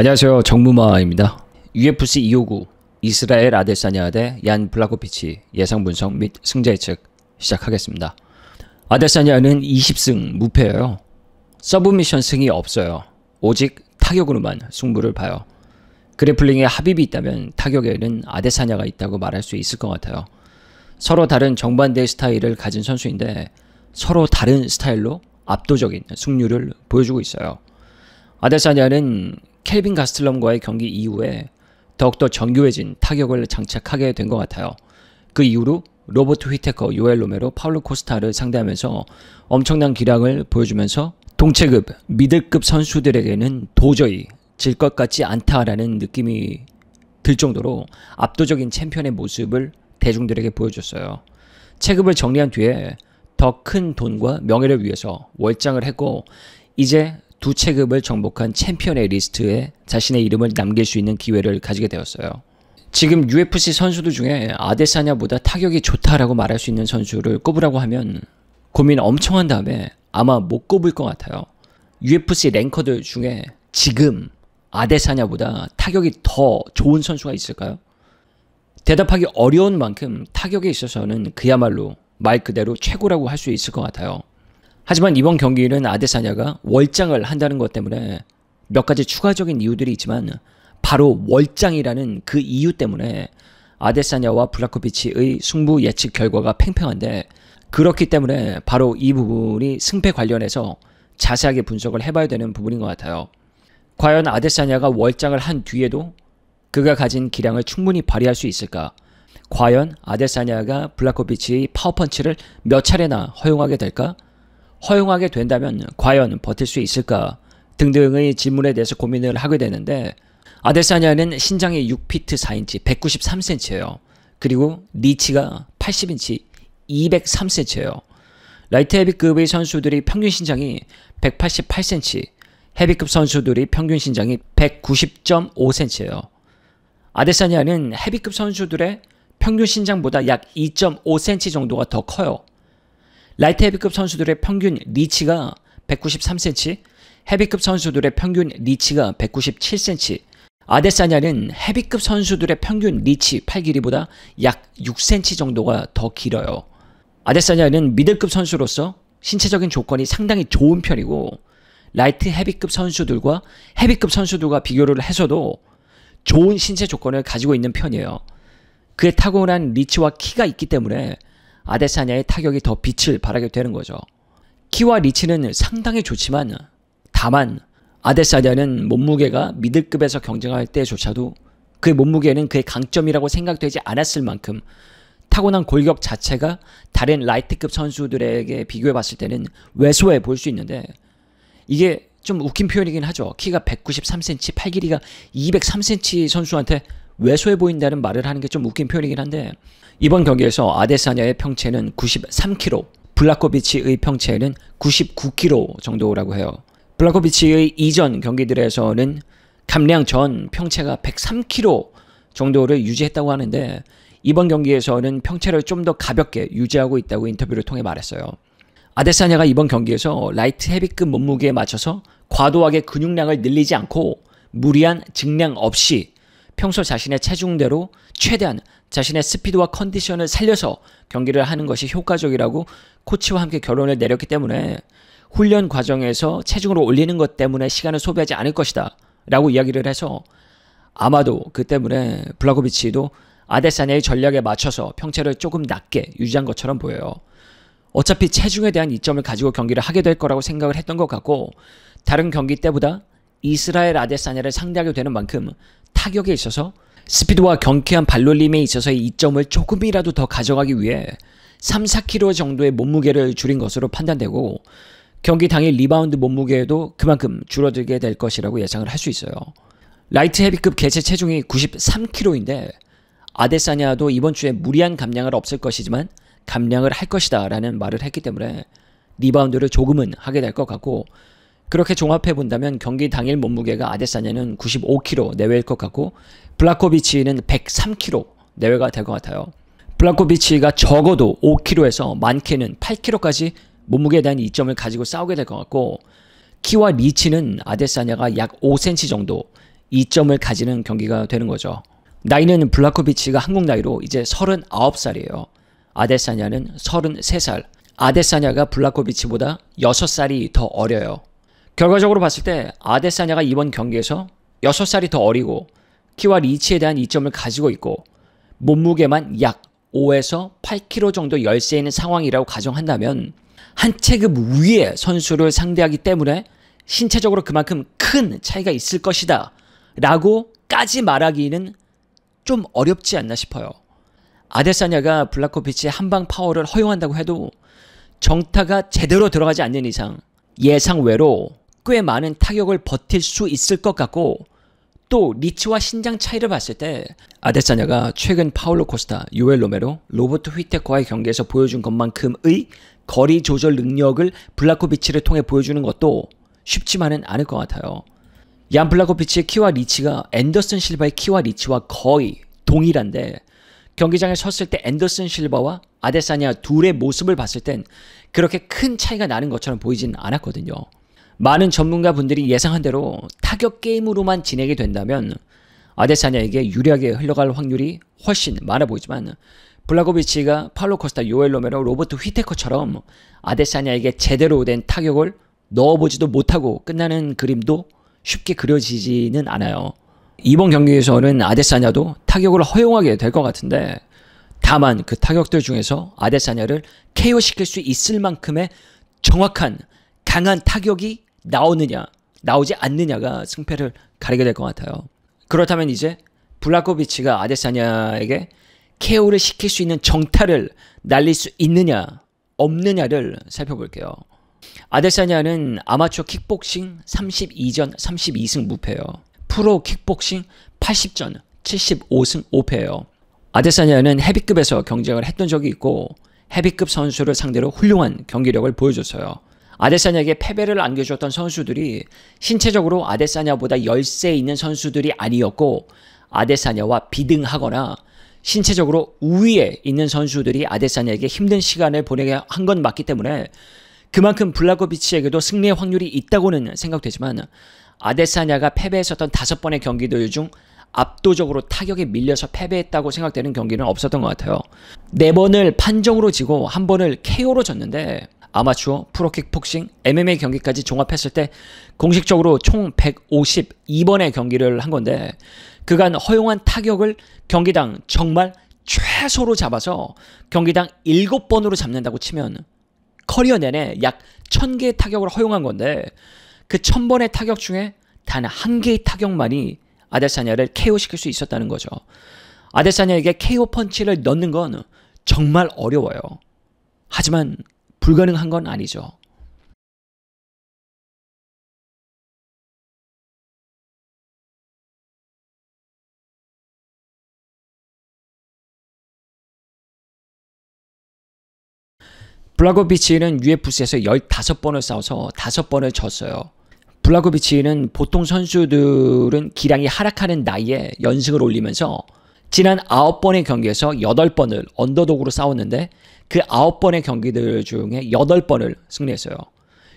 안녕하세요. 정무마입니다. UFC 259 이스라엘 아데사냐 대 얀 블라코비치 예상 분석 및 승자 예측 시작하겠습니다. 아데사냐는 20승 무패예요. 서브미션 승이 없어요. 오직 타격으로만 승부를 봐요. 그래플링에 합입이 있다면 타격에는 아데사냐가 있다고 말할 수 있을 것 같아요. 서로 다른 정반대의 스타일을 가진 선수인데 서로 다른 스타일로 압도적인 승률을 보여주고 있어요. 아데사냐는 켈빈 가스텔럼과의 경기 이후에 더욱더 정교해진 타격을 장착하게 된 것 같아요. 그 이후로 로버트 휘테커, 요엘 로메로, 파울로 코스타를 상대하면서 엄청난 기량을 보여주면서 동체급, 미들급 선수들에게는 도저히 질 것 같지 않다라는 느낌이 들 정도로 압도적인 챔피언의 모습을 대중들에게 보여줬어요. 체급을 정리한 뒤에 더 큰 돈과 명예를 위해서 월장을 했고 이제 두 체급을 정복한 챔피언의 리스트에 자신의 이름을 남길 수 있는 기회를 가지게 되었어요. 지금 UFC 선수들 중에 아데사냐보다 타격이 좋다라고 말할 수 있는 선수를 꼽으라고 하면 고민 엄청 한 다음에 아마 못 꼽을 것 같아요. UFC 랭커들 중에 지금 아데사냐보다 타격이 더 좋은 선수가 있을까요? 대답하기 어려운 만큼 타격에 있어서는 그야말로 말 그대로 최고라고 할 수 있을 것 같아요. 하지만 이번 경기는 아데사냐가 월장을 한다는 것 때문에 몇 가지 추가적인 이유들이 있지만 바로 월장이라는 그 이유 때문에 아데사냐와 블라코비치의 승부 예측 결과가 팽팽한데, 그렇기 때문에 바로 이 부분이 승패 관련해서 자세하게 분석을 해봐야 되는 부분인 것 같아요. 과연 아데사냐가 월장을 한 뒤에도 그가 가진 기량을 충분히 발휘할 수 있을까? 과연 아데사냐가 블라코비치의 파워펀치를 몇 차례나 허용하게 될까? 허용하게 된다면 과연 버틸 수 있을까? 등등의 질문에 대해서 고민을 하게 되는데, 아데사냐는 신장이 6피트 4인치 193cm예요. 그리고 리치가 80인치 203cm예요. 라이트 헤비급의 선수들이 평균 신장이 188cm, 헤비급 선수들이 평균 신장이 190.5cm예요. 아데사냐는 헤비급 선수들의 평균 신장보다 약 2.5cm 정도가 더 커요. 라이트 헤비급 선수들의 평균 리치가 193cm, 헤비급 선수들의 평균 리치가 197cm, 아데사냐는 헤비급 선수들의 평균 리치 팔 길이보다 약 6cm 정도가 더 길어요. 아데사냐는 미들급 선수로서 신체적인 조건이 상당히 좋은 편이고, 라이트 헤비급 선수들과 헤비급 선수들과 비교를 해서도 좋은 신체 조건을 가지고 있는 편이에요. 그의 타고난 리치와 키가 있기 때문에 아데사냐의 타격이 더 빛을 발하게 되는 거죠. 키와 리치는 상당히 좋지만 다만 아데사냐는 몸무게가 미들급에서 경쟁할 때조차도 그의 몸무게는 그의 강점이라고 생각되지 않았을 만큼 타고난 골격 자체가 다른 라이트급 선수들에게 비교해 봤을 때는 왜소해 보일 수 있는데, 이게 좀 웃긴 표현이긴 하죠. 키가 193cm, 팔 길이가 203cm 선수한테 왜소해 보인다는 말을 하는 게 좀 웃긴 표현이긴 한데, 이번 경기에서 아데사냐의 평체는 93kg, 블라코비치의 평체는 99kg 정도라고 해요. 블라코비치의 이전 경기들에서는 감량 전 평체가 103kg 정도를 유지했다고 하는데, 이번 경기에서는 평체를 좀 더 가볍게 유지하고 있다고 인터뷰를 통해 말했어요. 아데사냐가 이번 경기에서 라이트 헤비급 몸무게에 맞춰서 과도하게 근육량을 늘리지 않고 무리한 증량 없이 평소 자신의 체중대로 최대한 자신의 스피드와 컨디션을 살려서 경기를 하는 것이 효과적이라고 코치와 함께 결론을 내렸기 때문에 훈련 과정에서 체중을 올리는 것 때문에 시간을 소비하지 않을 것이다 라고 이야기를 해서, 아마도 그 때문에 블라코비치도 아데사냐의 전략에 맞춰서 평체를 조금 낮게 유지한 것처럼 보여요. 어차피 체중에 대한 이점을 가지고 경기를 하게 될 거라고 생각을 했던 것 같고, 다른 경기 때보다 이스라엘 아데사냐를 상대하게 되는 만큼 타격에 있어서 스피드와 경쾌한 발놀림에 있어서의 이점을 조금이라도 더 가져가기 위해 3, 4kg 정도의 몸무게를 줄인 것으로 판단되고, 경기 당일 리바운드 몸무게도 그만큼 줄어들게 될 것이라고 예상을 할 수 있어요. 라이트 헤비급 개체 체중이 93kg인데 아데사냐도 이번 주에 무리한 감량을 없을 것이지만 감량을 할 것이다 라는 말을 했기 때문에 리바운드를 조금은 하게 될 것 같고, 그렇게 종합해 본다면 경기 당일 몸무게가 아데사냐는 95kg 내외일 것 같고 블라코비치는 103kg 내외가 될 것 같아요. 블라코비치가 적어도 5kg에서 많게는 8kg까지 몸무게에 대한 이점을 가지고 싸우게 될 것 같고, 키와 리치는 아데사냐가 약 5cm 정도, 2점을 가지는 경기가 되는 거죠. 나이는 블라코비치가 한국 나이로 이제 39살이에요. 아데사냐는 33살. 아데사냐가 블라코비치보다 6살이 더 어려요. 결과적으로 봤을 때 아데사냐가 이번 경기에서 6살이 더 어리고 키와 리치에 대한 이점을 가지고 있고 몸무게만 약 5에서 8kg 정도 열세 있는 상황이라고 가정한다면 한 체급 위의 선수를 상대하기 때문에 신체적으로 그만큼 큰 차이가 있을 것이다 라고까지 말하기는 좀 어렵지 않나 싶어요. 아데사냐가 블라코비치의 한방 파워를 허용한다고 해도 정타가 제대로 들어가지 않는 이상 예상 외로 꽤 많은 타격을 버틸 수 있을 것 같고, 또 리치와 신장 차이를 봤을 때 아데사냐가 최근 파울로 코스타, 요엘 로메로, 로버트 휘테커와의 경기에서 보여준 것만큼의 거리 조절 능력을 블라코비치를 통해 보여주는 것도 쉽지만은 않을 것 같아요. 얀 블라코비치의 키와 리치가 앤더슨 실바의 키와 리치와 거의 동일한데 경기장에 섰을 때 앤더슨 실바와 아데사냐 둘의 모습을 봤을 땐 그렇게 큰 차이가 나는 것처럼 보이진 않았거든요. 많은 전문가분들이 예상한 대로 타격 게임으로만 진행이 된다면 아데사냐에게 유리하게 흘러갈 확률이 훨씬 많아 보이지만 블라코비치가 파울로 코스타, 요엘 로메로, 로버트 휘테커처럼 아데사냐에게 제대로 된 타격을 넣어보지도 못하고 끝나는 그림도 쉽게 그려지지는 않아요. 이번 경기에서는 아데사냐도 타격을 허용하게 될 것 같은데, 다만 그 타격들 중에서 아데사냐를 KO시킬 수 있을 만큼의 정확한 강한 타격이 나오느냐 나오지 않느냐가 승패를 가리게 될 것 같아요. 그렇다면 이제 블라코비치가 아데사냐에게 KO를 시킬 수 있는 정타를 날릴 수 있느냐 없느냐를 살펴볼게요. 아데사냐는 아마추어 킥복싱 32전 32승 무패예요. 프로 킥복싱 80전 75승 5패예요. 아데사냐는 헤비급에서 경쟁을 했던 적이 있고 헤비급 선수를 상대로 훌륭한 경기력을 보여줬어요. 아데사냐에게 패배를 안겨줬던 선수들이 신체적으로 아데사냐보다 열세 있는 선수들이 아니었고 아데사냐와 비등하거나 신체적으로 우위에 있는 선수들이 아데사냐에게 힘든 시간을 보내게 한 건 맞기 때문에 그만큼 블라코비치에게도 승리의 확률이 있다고는 생각되지만 아데사냐가 패배했었던 5번의 경기들 중 압도적으로 타격에 밀려서 패배했다고 생각되는 경기는 없었던 것 같아요. 4번을 판정으로 지고 1번을 KO로 졌는데 아마추어, 프로킥복싱, MMA 경기까지 종합했을 때 공식적으로 총 152번의 경기를 한 건데 그간 허용한 타격을 경기당 정말 최소로 잡아서 경기당 7번으로 잡는다고 치면 커리어 내내 약 1000개의 타격을 허용한 건데 그 1000번의 타격 중에 단 1개의 타격만이 아데사냐를 KO시킬 수 있었다는 거죠. 아데사냐에게 KO 펀치를 넣는 건 정말 어려워요. 하지만 불가능한 건 아니죠. 블라코비치는 UFC에서 15번을 싸워서 5번을 졌어요. 블라코비치는 보통 선수들은 기량이 하락하는 나이에 연승을 올리면서 지난 9번의 경기에서 8번을 언더독으로 싸웠는데 그 9번의 경기들 중에 8번을 승리했어요.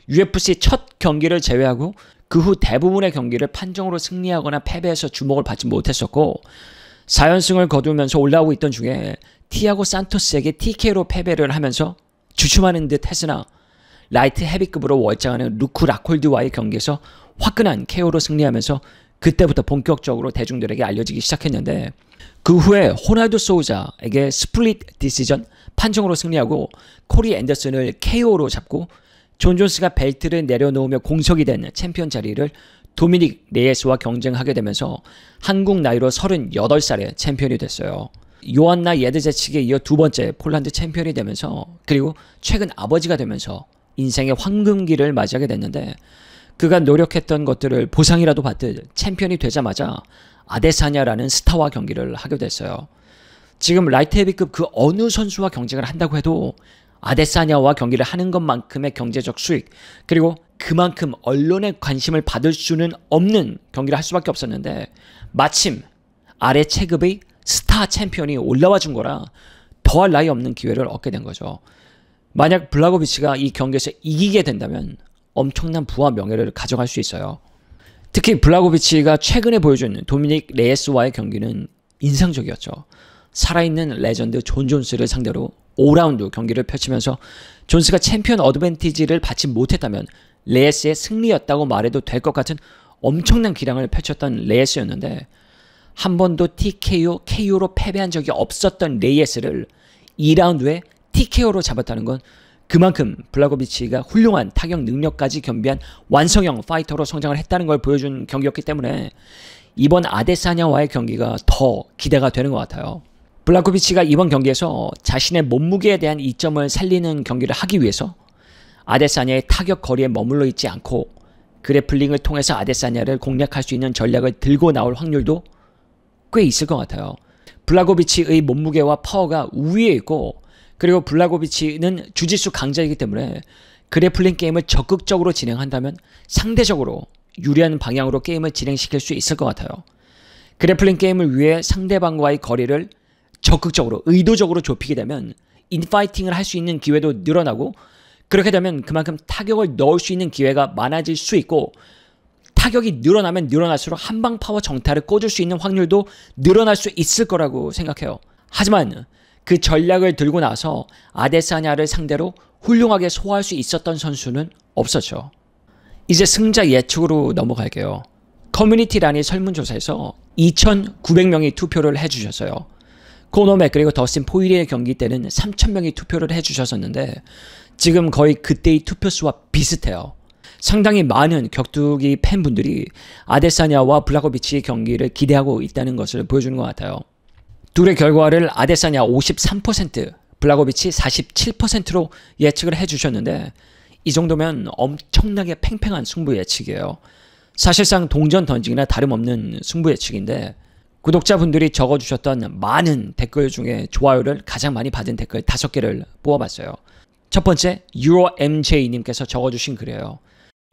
UFC 첫 경기를 제외하고 그 후 대부분의 경기를 판정으로 승리하거나 패배해서 주목을 받지 못했었고 4연승을 거두면서 올라오고 있던 중에 티아고 산토스에게 TK로 패배를 하면서 주춤하는 듯 했으나 라이트 헤비급으로 월장하는 루크 라콜드와의 경기에서 화끈한 KO로 승리하면서 그때부터 본격적으로 대중들에게 알려지기 시작했는데 그 후에 호날두 소우자에게 스플릿 디시전 판정으로 승리하고 코리 앤더슨을 KO로 잡고 존 존스가 벨트를 내려놓으며 공석이 된 챔피언 자리를 도미닉 레예스와 경쟁하게 되면서 한국 나이로 38살에 챔피언이 됐어요. 요한나 예드제치에 이어 2번째 폴란드 챔피언이 되면서 그리고 최근 아버지가 되면서 인생의 황금기를 맞이하게 됐는데 그가 노력했던 것들을 보상이라도 받듯 챔피언이 되자마자 아데사냐라는 스타와 경기를 하게 됐어요. 지금 라이트 헤비급 그 어느 선수와 경쟁을 한다고 해도 아데사냐와 경기를 하는 것만큼의 경제적 수익 그리고 그만큼 언론의 관심을 받을 수는 없는 경기를 할 수밖에 없었는데 마침 아래 체급의 스타 챔피언이 올라와 준 거라 더할 나위 없는 기회를 얻게 된 거죠. 만약 블라코비치가 이 경기에서 이기게 된다면 엄청난 부와 명예를 가져갈 수 있어요. 특히 블라고비치가 최근에 보여준 도미닉 레이스와의 경기는 인상적이었죠. 살아있는 레전드 존 존스를 상대로 5라운드 경기를 펼치면서 존스가 챔피언 어드밴티지를 받지 못했다면 레이스의 승리였다고 말해도 될 것 같은 엄청난 기량을 펼쳤던 레이스였는데 한 번도 TKO, KO로 패배한 적이 없었던 레이스를 2라운드에 TKO로 잡았다는 건 그만큼 블라고비치가 훌륭한 타격 능력까지 겸비한 완성형 파이터로 성장을 했다는 걸 보여준 경기였기 때문에 이번 아데사냐와의 경기가 더 기대가 되는 것 같아요. 블라고비치가 이번 경기에서 자신의 몸무게에 대한 이점을 살리는 경기를 하기 위해서 아데사냐의 타격 거리에 머물러 있지 않고 그래플링을 통해서 아데사냐를 공략할 수 있는 전략을 들고 나올 확률도 꽤 있을 것 같아요. 블라고비치의 몸무게와 파워가 우위에 있고 그리고 블라고비치는 주짓수 강자이기 때문에 그래플링 게임을 적극적으로 진행한다면 상대적으로 유리한 방향으로 게임을 진행시킬 수 있을 것 같아요. 그래플링 게임을 위해 상대방과의 거리를 적극적으로 의도적으로 좁히게 되면 인파이팅을 할 수 있는 기회도 늘어나고 그렇게 되면 그만큼 타격을 넣을 수 있는 기회가 많아질 수 있고 타격이 늘어나면 늘어날수록 한방 파워 정타를 꽂을 수 있는 확률도 늘어날 수 있을 거라고 생각해요. 하지만 그 전략을 들고 나서 아데사냐를 상대로 훌륭하게 소화할 수 있었던 선수는 없었죠. 이제 승자 예측으로 넘어갈게요. 커뮤니티란이 설문조사에서 2,900명이 투표를 해주셨어요. 코너 맥그리고 더스틴 포이리의 경기 때는 3,000명이 투표를 해주셨었는데 지금 거의 그때의 투표수와 비슷해요. 상당히 많은 격투기 팬분들이 아데사냐와 블라고비치의 경기를 기대하고 있다는 것을 보여주는 것 같아요. 둘의 결과를 아데사냐 53%, 블라고비치 47%로 예측을 해주셨는데 이 정도면 엄청나게 팽팽한 승부 예측이에요. 사실상 동전 던지기나 다름없는 승부 예측인데 구독자분들이 적어주셨던 많은 댓글 중에 좋아요를 가장 많이 받은 댓글 5개를 뽑아봤어요. 첫 번째, 유로MJ님께서 적어주신 글이에요.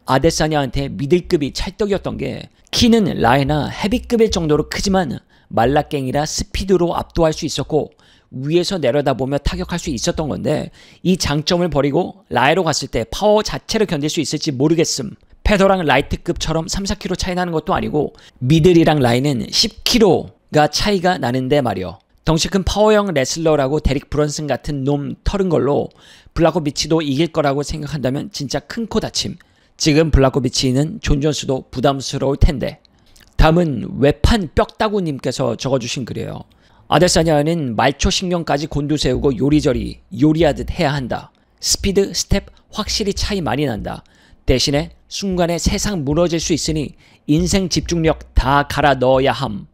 아데사냐한테 미들급이 찰떡이었던 게 키는 라이나 헤비급일 정도로 크지만 말라깽이라 스피드로 압도할 수 있었고 위에서 내려다보며 타격할 수 있었던 건데 이 장점을 버리고 라이로 갔을 때 파워 자체를 견딜 수 있을지 모르겠음. 페더랑 라이트급처럼 3, 4kg 차이 나는 것도 아니고 미들이랑 라이는 10kg가 차이가 나는데 말이요. 덩치 큰 파워형 레슬러라고 데릭 브런슨 같은 놈 털은 걸로 블라고비치도 이길 거라고 생각한다면 진짜 큰 코 다침. 지금 블라고비치는 존 존스도 부담스러울 텐데. 다음은 외판 뼈다구님께서 적어주신 글이에요. 아데사냐는 말초신경까지 곤두세우고 요리저리 요리하듯 해야 한다. 스피드, 스텝 확실히 차이 많이 난다. 대신에 순간에 세상 무너질 수 있으니 인생 집중력 다 갈아 넣어야 함.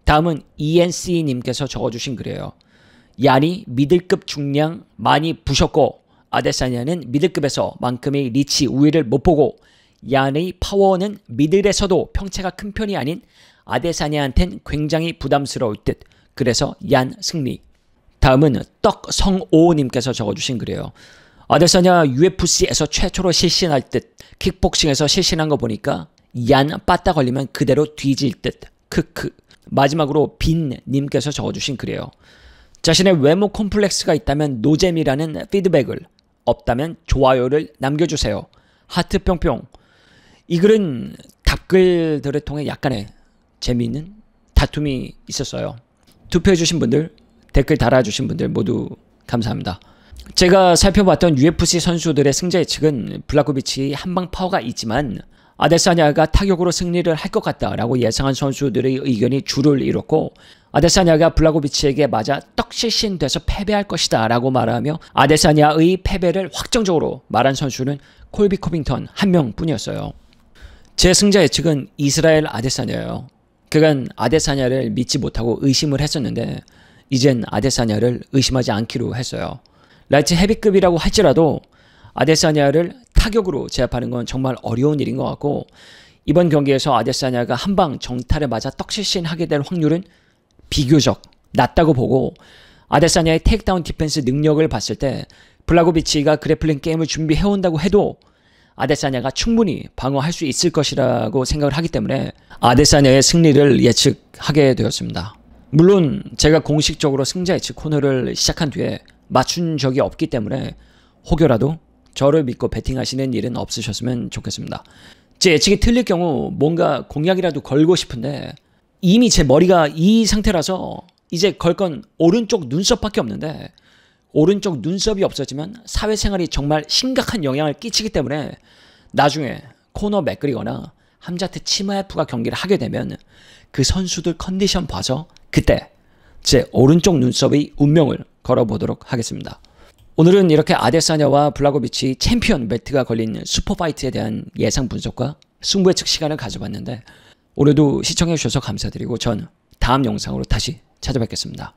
다음은 ENC님께서 적어주신 글이에요. 얀이 미들급 중량 많이 부셨고 아데사냐는 미들급에서 만큼의 리치 우위를 못 보고 얀의 파워는 미들에서도 평체가 큰 편이 아닌 아데사냐한텐 굉장히 부담스러울 듯. 그래서 얀 승리. 다음은 떡성오님께서 적어주신 글이에요. 아데사냐 UFC에서 최초로 실신할 듯. 킥복싱에서 실신한 거 보니까 얀 빠따 걸리면 그대로 뒤질 듯. 크크. 마지막으로 빈님께서 적어주신 글이에요. 자신의 외모 콤플렉스가 있다면 노잼이라는 피드백을, 없다면 좋아요를 남겨주세요. 하트 뿅뿅. 이 글은 답글들을 통해 약간의 재미있는 다툼이 있었어요. 투표해주신 분들, 댓글 달아주신 분들 모두 감사합니다. 제가 살펴봤던 UFC 선수들의 승자 예측은 블라고비치 한방 파워가 있지만 아데사냐가 타격으로 승리를 할 것 같다라고 예상한 선수들의 의견이 주를 이뤘고 아데사냐가 블라고비치에게 맞아 떡실신돼서 패배할 것이다 라고 말하며 아데사냐의 패배를 확정적으로 말한 선수는 콜비 코빙턴 한 명뿐이었어요. 제 승자 예측은 이스라엘 아데사냐예요. 그간 아데사냐를 믿지 못하고 의심을 했었는데 이젠 아데사냐를 의심하지 않기로 했어요. 라이트 헤비급이라고 할지라도 아데사냐를 타격으로 제압하는 건 정말 어려운 일인 것 같고 이번 경기에서 아데사냐가 한방 정타를 맞아 떡실신하게 될 확률은 비교적 낮다고 보고 아데사냐의 테이크다운 디펜스 능력을 봤을 때 블라고비치가 그래플링 게임을 준비해온다고 해도 아데사냐가 충분히 방어할 수 있을 것이라고 생각을 하기 때문에 아데사냐의 승리를 예측하게 되었습니다. 물론 제가 공식적으로 승자 예측 코너를 시작한 뒤에 맞춘 적이 없기 때문에 혹여라도 저를 믿고 베팅하시는 일은 없으셨으면 좋겠습니다. 제 예측이 틀릴 경우 뭔가 공약이라도 걸고 싶은데 이미 제 머리가 이 상태라서 이제 걸 건 오른쪽 눈썹밖에 없는데 오른쪽 눈썹이 없어지면 사회생활이 정말 심각한 영향을 끼치기 때문에 나중에 코너 맥그리거나 함자트 치마에프가 경기를 하게 되면 그 선수들 컨디션 봐서 그때 제 오른쪽 눈썹의 운명을 걸어보도록 하겠습니다. 오늘은 이렇게 아데사냐와 블라고비치 챔피언 벨트가 걸린 슈퍼파이트에 대한 예상 분석과 승부 예측 시간을 가져봤는데 오늘도 시청해주셔서 감사드리고 전 다음 영상으로 다시 찾아뵙겠습니다.